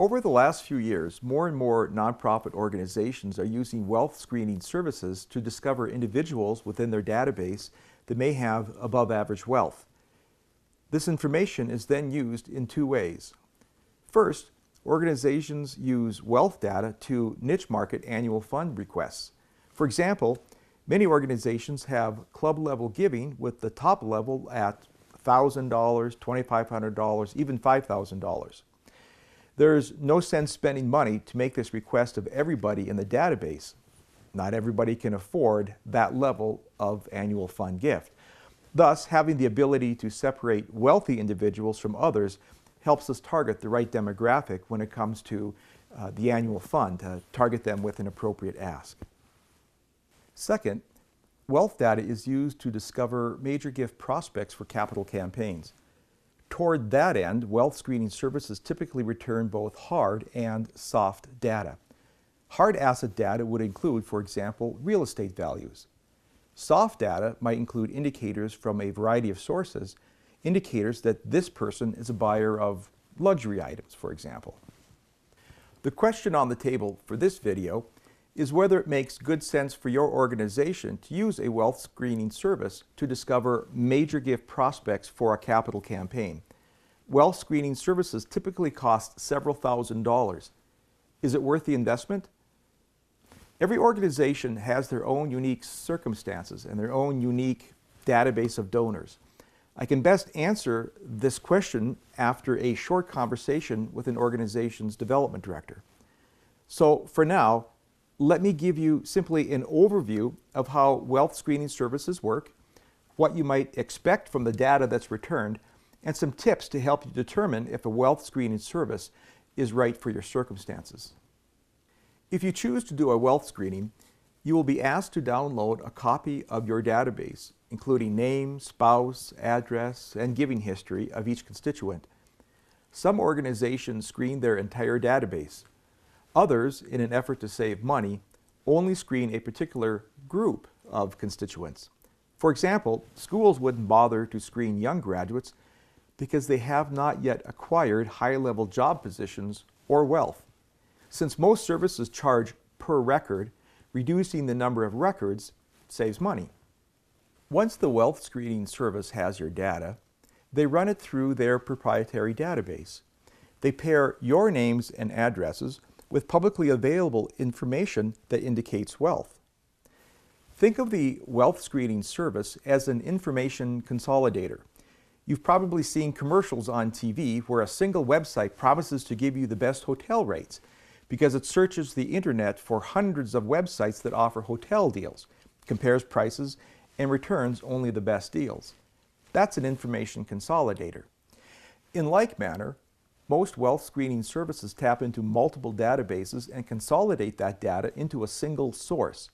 Over the last few years, more and more nonprofit organizations are using wealth screening services to discover individuals within their database that may have above average wealth. This information is then used in two ways. First, organizations use wealth data to niche market annual fund requests. For example, many organizations have club-level giving with the top level at $1,000, $2,500, even $5,000. There's no sense spending money to make this request of everybody in the database. Not everybody can afford that level of annual fund gift. Thus, having the ability to separate wealthy individuals from others helps us target the right demographic when it comes to the annual fund, to target them with an appropriate ask. Second, wealth data is used to discover major gift prospects for capital campaigns. Toward that end, wealth screening services typically return both hard and soft data. Hard asset data would include, for example, real estate values. Soft data might include indicators from a variety of sources, indicators that this person is a buyer of luxury items, for example. The question on the table for this video is whether it makes good sense for your organization to use a wealth screening service to discover major gift prospects for a capital campaign. Wealth screening services typically cost several $1,000s. Is it worth the investment? Every organization has their own unique circumstances and their own unique database of donors. I can best answer this question after a short conversation with an organization's development director. So for now, let me give you simply an overview of how wealth screening services work, what you might expect from the data that's returned, and some tips to help you determine if a wealth screening service is right for your circumstances. If you choose to do a wealth screening, you will be asked to download a copy of your database, including name, spouse, address, and giving history of each constituent. Some organizations screen their entire database. Others, in an effort to save money, only screen a particular group of constituents. For example, schools wouldn't bother to screen young graduates because they have not yet acquired high-level job positions or wealth. Since most services charge per record, reducing the number of records saves money. Once the wealth screening service has your data, they run it through their proprietary database. They pair your names and addresses with publicly available information that indicates wealth. Think of the wealth screening service as an information consolidator. You've probably seen commercials on TV where a single website promises to give you the best hotel rates because it searches the internet for hundreds of websites that offer hotel deals, compares prices, and returns only the best deals. That's an information consolidator. In like manner, most wealth screening services tap into multiple databases and consolidate that data into a single source.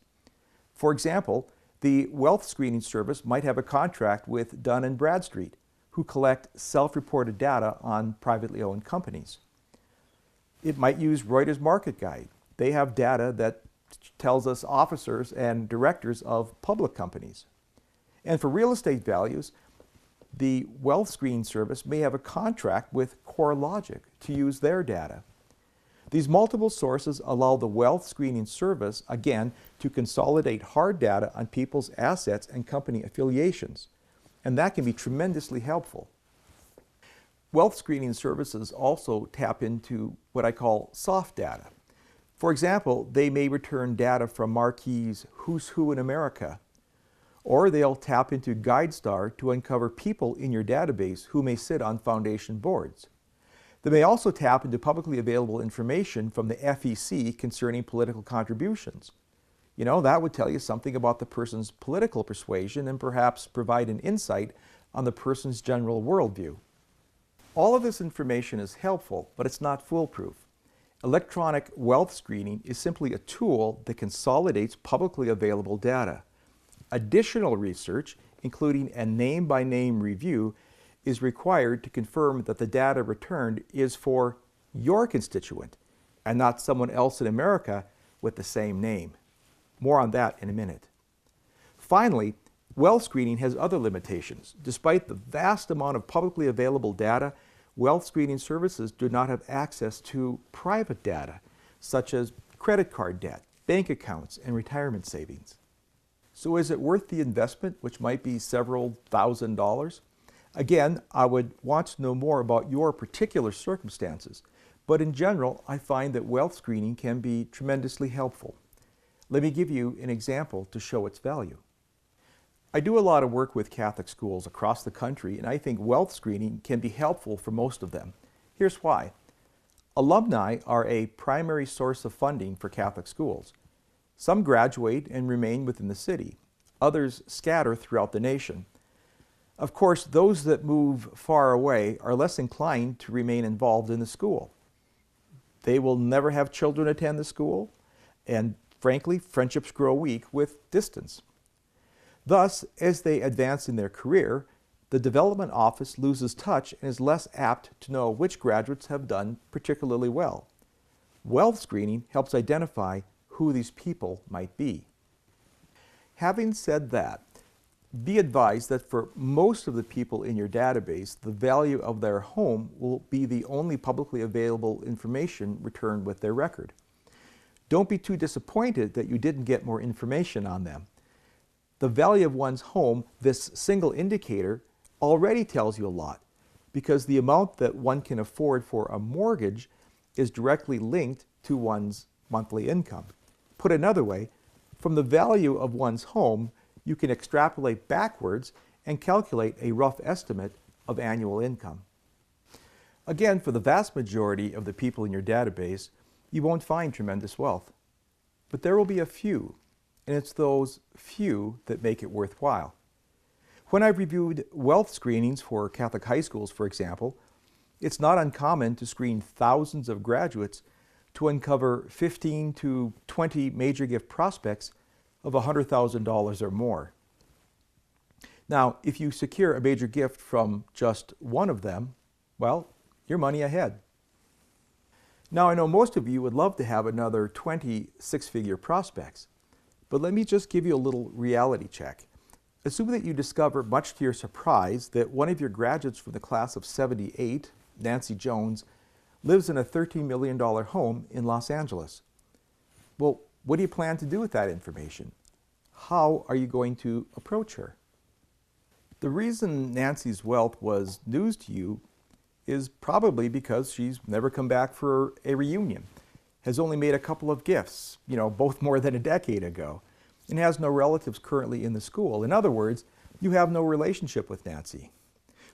For example, the wealth screening service might have a contract with Dun & Bradstreet, who collect self-reported data on privately owned companies. It might use Reuters Market Guide. They have data that tells us officers and directors of public companies. And for real estate values, the wealth screening service may have a contract with CoreLogic to use their data. These multiple sources allow the wealth screening service, again, to consolidate hard data on people's assets and company affiliations. And that can be tremendously helpful. Wealth screening services also tap into what I call soft data. For example, they may return data from marquees Who's Who in America, or they'll tap into GuideStar to uncover people in your database who may sit on foundation boards. They may also tap into publicly available information from the FEC concerning political contributions. You know, that would tell you something about the person's political persuasion and perhaps provide an insight on the person's general worldview. All of this information is helpful, but it's not foolproof. Electronic wealth screening is simply a tool that consolidates publicly available data. Additional research, including a name-by-name review, is required to confirm that the data returned is for your constituent and not someone else in America with the same name. More on that in a minute. Finally, wealth screening has other limitations. Despite the vast amount of publicly available data, wealth screening services do not have access to private data, such as credit card debt, bank accounts, and retirement savings. So is it worth the investment, which might be several $1,000s? Again, I would want to know more about your particular circumstances, but in general, I find that wealth screening can be tremendously helpful. Let me give you an example to show its value. I do a lot of work with Catholic schools across the country, and I think wealth screening can be helpful for most of them. Here's why. Alumni are a primary source of funding for Catholic schools. Some graduate and remain within the city. Others scatter throughout the nation. Of course, those that move far away are less inclined to remain involved in the school. They will never have children attend the school, and frankly, friendships grow weak with distance. Thus, as they advance in their career, the development office loses touch and is less apt to know which graduates have done particularly well. Wealth screening helps identify who these people might be. Having said that, be advised that for most of the people in your database, the value of their home will be the only publicly available information returned with their record. Don't be too disappointed that you didn't get more information on them. The value of one's home, this single indicator, already tells you a lot because the amount that one can afford for a mortgage is directly linked to one's monthly income. Put another way, from the value of one's home, you can extrapolate backwards and calculate a rough estimate of annual income. Again, for the vast majority of the people in your database, you won't find tremendous wealth. But there will be a few, and it's those few that make it worthwhile. When I've reviewed wealth screenings for Catholic high schools, for example, it's not uncommon to screen thousands of graduates to uncover 15 to 20 major gift prospects of $100,000 or more. Now, if you secure a major gift from just one of them, well, you're money ahead. Now, I know most of you would love to have another 20 six-figure prospects, but let me just give you a little reality check. Assume that you discover, much to your surprise, that one of your graduates from the class of '78, Nancy Jones, lives in a $13 million home in Los Angeles. Well, what do you plan to do with that information? How are you going to approach her? The reason Nancy's wealth was news to you is probably because she's never come back for a reunion, has only made a couple of gifts, both more than a decade ago, and has no relatives currently in the school. In other words, you have no relationship with Nancy.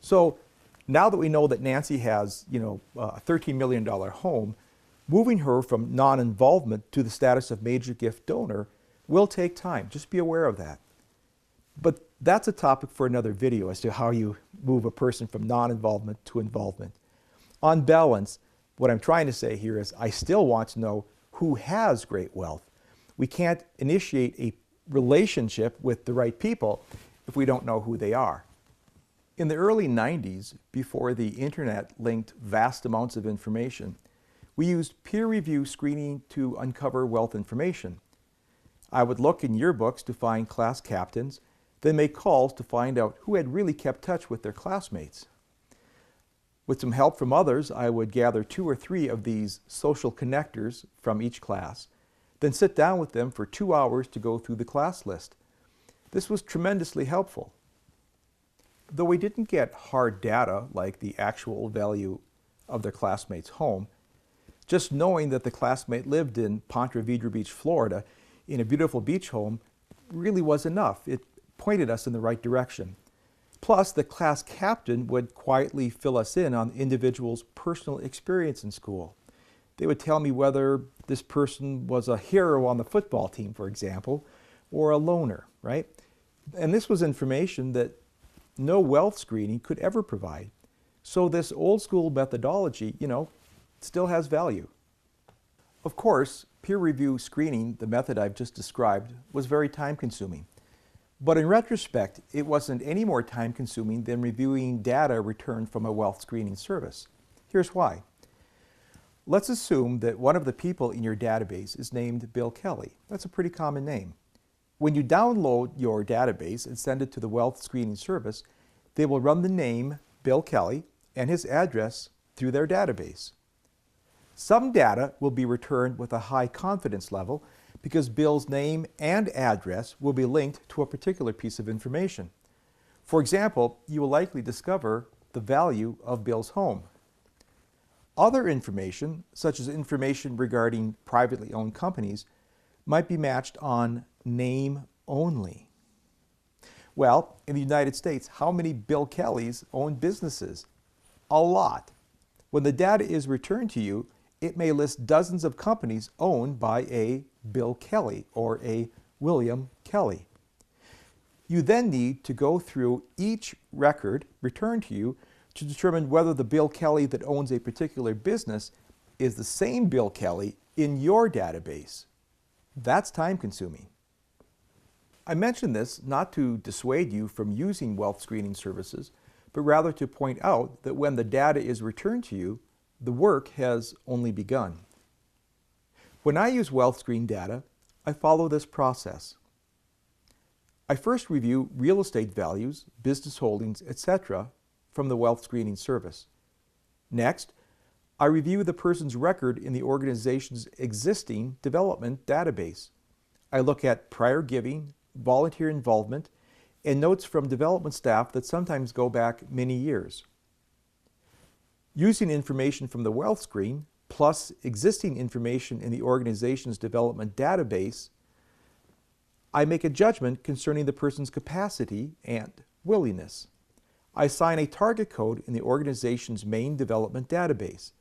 So now that we know that Nancy has, a $13 million home, moving her from non-involvement to the status of major gift donor will take time. Just be aware of that. But that's a topic for another video as to how you move a person from non-involvement to involvement. On balance, what I'm trying to say here is I still want to know who has great wealth. We can't initiate a relationship with the right people if we don't know who they are. In the early 90s, before the internet linked vast amounts of information, we used peer review screening to uncover wealth information. I would look in yearbooks to find class captains, then make calls to find out who had really kept touch with their classmates. With some help from others, I would gather 2 or 3 of these social connectors from each class, then sit down with them for 2 hours to go through the class list. This was tremendously helpful. Though we didn't get hard data like the actual value of their classmate's home, just knowing that the classmate lived in Ponte Vedra Beach, Florida, in a beautiful beach home really was enough. It pointed us in the right direction. Plus, the class captain would quietly fill us in on the individual's personal experience in school. They would tell me whether this person was a hero on the football team, for example, or a loner, right? And this was information that no wealth screening could ever provide. So this old school methodology, still has value. Of course, peer review screening, the method I've just described, was very time consuming. But in retrospect, it wasn't any more time consuming than reviewing data returned from a wealth screening service. Here's why. Let's assume that one of the people in your database is named Bill Kelly. That's a pretty common name. When you download your database and send it to the wealth screening service, they will run the name Bill Kelly and his address through their database. Some data will be returned with a high confidence level because Bill's name and address will be linked to a particular piece of information. For example, you will likely discover the value of Bill's home. Other information, such as information regarding privately owned companies, might be matched on name only. Well, in the United States, how many Bill Kellys own businesses? A lot. When the data is returned to you, it may list dozens of companies owned by a Bill Kelly or a William Kelly. You then need to go through each record returned to you to determine whether the Bill Kelly that owns a particular business is the same Bill Kelly in your database. That's time-consuming. I mention this not to dissuade you from using wealth screening services, but rather to point out that when the data is returned to you, the work has only begun. When I use wealth screen data, I follow this process. I first review real estate values, business holdings, etc. from the wealth screening service. Next, I review the person's record in the organization's existing development database. I look at prior giving, volunteer involvement, and notes from development staff that sometimes go back many years. Using information from the wealth screen, plus existing information in the organization's development database, I make a judgment concerning the person's capacity and willingness. I assign a target code in the organization's main development database.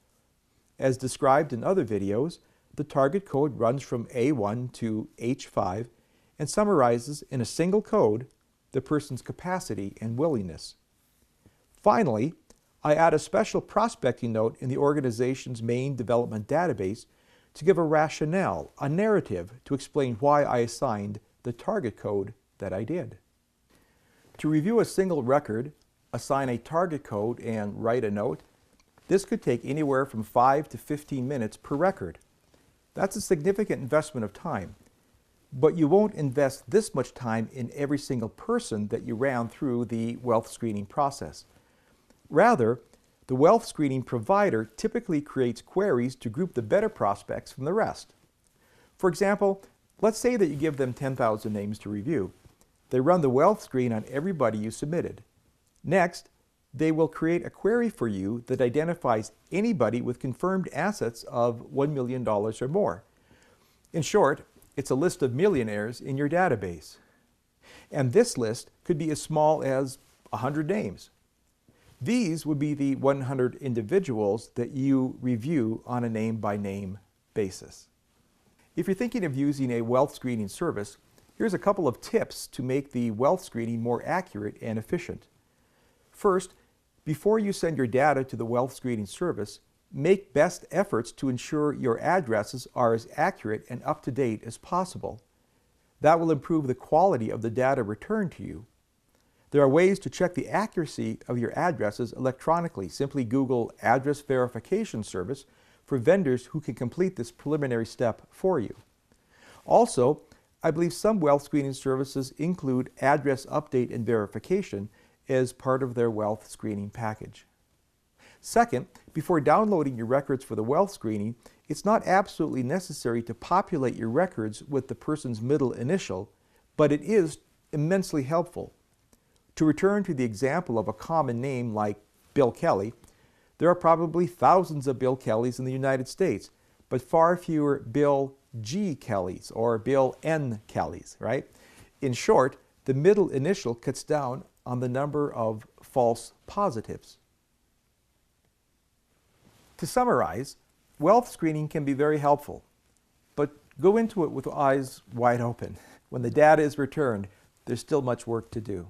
As described in other videos, the target code runs from A1 to H5 and summarizes in a single code the person's capacity and willingness. Finally, I add a special prospecting note in the organization's main development database to give a rationale, a narrative to explain why I assigned the target code that I did. To review a single record, assign a target code, and write a note, this could take anywhere from 5 to 15 minutes per record. That's a significant investment of time, but you won't invest this much time in every single person that you ran through the wealth screening process. Rather, the wealth screening provider typically creates queries to group the better prospects from the rest. For example, let's say that you give them 10,000 names to review. They run the wealth screen on everybody you submitted. Next, they will create a query for you that identifies anybody with confirmed assets of $1 million or more. In short, it's a list of millionaires in your database. And this list could be as small as 100 names. These would be the 100 individuals that you review on a name-by-name basis. If you're thinking of using a wealth screening service, here's a couple of tips to make the wealth screening more accurate and efficient. First, before you send your data to the wealth screening service, make best efforts to ensure your addresses are as accurate and up-to-date as possible. That will improve the quality of the data returned to you. There are ways to check the accuracy of your addresses electronically. Simply Google Address Verification Service for vendors who can complete this preliminary step for you. Also, I believe some wealth screening services include address update and verification as part of their wealth screening package. Second, before downloading your records for the wealth screening, it's not absolutely necessary to populate your records with the person's middle initial, but it is immensely helpful. To return to the example of a common name like Bill Kelly, there are probably thousands of Bill Kellys in the United States, but far fewer Bill G. Kellys or Bill N. Kellys, right? In short, the middle initial cuts down on the number of false positives. To summarize, wealth screening can be very helpful, but go into it with eyes wide open. When the data is returned, there's still much work to do.